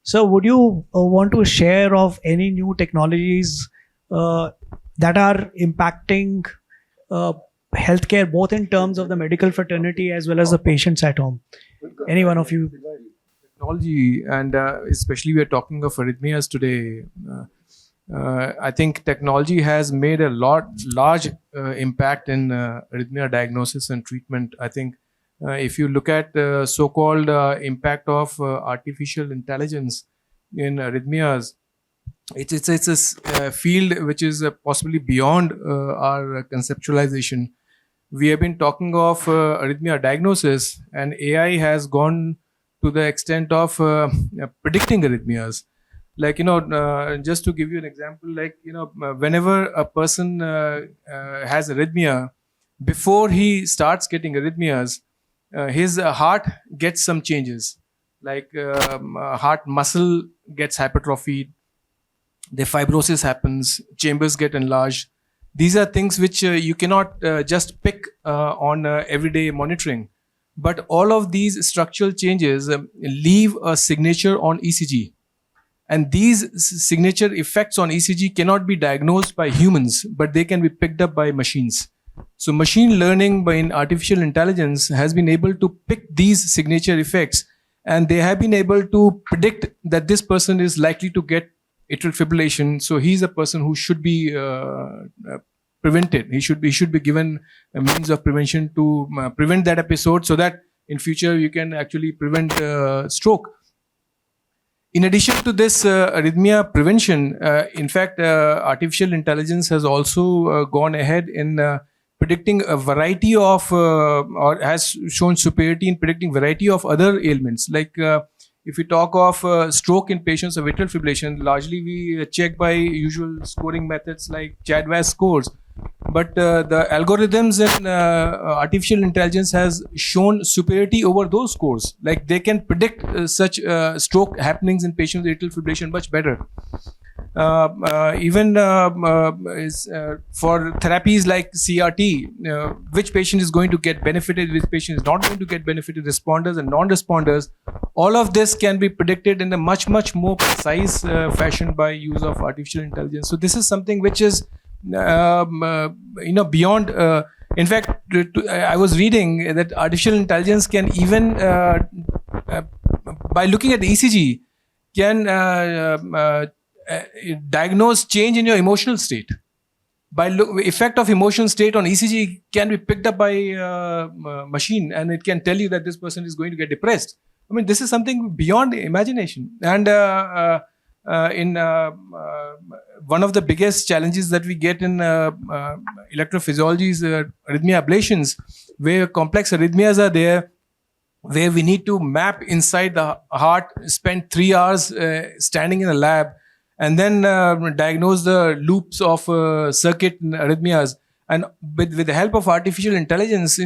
So would you want to share of any new technologies that are impacting healthcare, both in terms of the medical fraternity as well as the patients at home? Any one of you? Technology, and especially we are talking of arrhythmias today. I think technology has made a large impact in arrhythmia diagnosis and treatment. I think if you look at the so-called impact of artificial intelligence in arrhythmias, it's a field which is possibly beyond our conceptualization. We have been talking of arrhythmia diagnosis, and AI has gone to the extent of predicting arrhythmias. Like, just to give you an example, like, whenever a person has arrhythmia, before he starts getting arrhythmias, his heart gets some changes. Like heart muscle gets hypertrophied, the fibrosis happens, chambers get enlarged. These are things which you cannot just pick on everyday monitoring. But all of these structural changes leave a signature on ECG. And these signature effects on ECG cannot be diagnosed by humans, but they can be picked up by machines. So machine learning by artificial intelligence has been able to pick these signature effects, and they have been able to predict that this person is likely to get atrial fibrillation. So he's a person who should be prevented. He should be given a means of prevention to prevent that episode, so that in future you can actually prevent stroke. In addition to this arrhythmia prevention, in fact, artificial intelligence has also gone ahead in predicting a variety of, or has shown superiority in predicting variety of other ailments. Like if we talk of stroke in patients of atrial fibrillation, largely we check by usual scoring methods like CHA2DS2-VASc scores. But the algorithms in artificial intelligence has shown superiority over those scores. Like they can predict such stroke happenings in patients with atrial fibrillation much better. Even for therapies like CRT, which patient is going to get benefited, which patient is not going to get benefited, responders and non-responders, all of this can be predicted in a much more precise fashion by use of artificial intelligence. So this is something which is beyond. In fact, I was reading that artificial intelligence can even, by looking at the ECG, can diagnose change in your emotional state. By effect of emotional state on ECG can be picked up by machine, and it can tell you that this person is going to get depressed. I mean, this is something beyond imagination. And in one of the biggest challenges that we get in electrophysiology is arrhythmia ablations, where complex arrhythmias are there, where we need to map inside the heart, spend 3 hours standing in a lab, and then diagnose the loops of circuit arrhythmias. And with the help of artificial intelligence,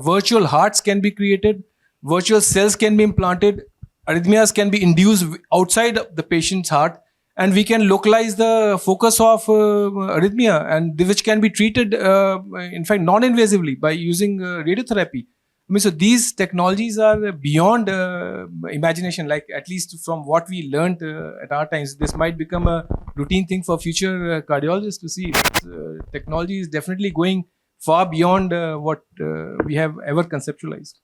virtual hearts can be created, virtual cells can be implanted, arrhythmias can be induced outside the patient's heart, and we can localize the focus of arrhythmia, and which can be treated, in fact, non-invasively by using radiotherapy. I mean, so these technologies are beyond imagination. Like, at least from what we learned at our times, this might become a routine thing for future cardiologists to see. Technology is definitely going far beyond what we have ever conceptualized.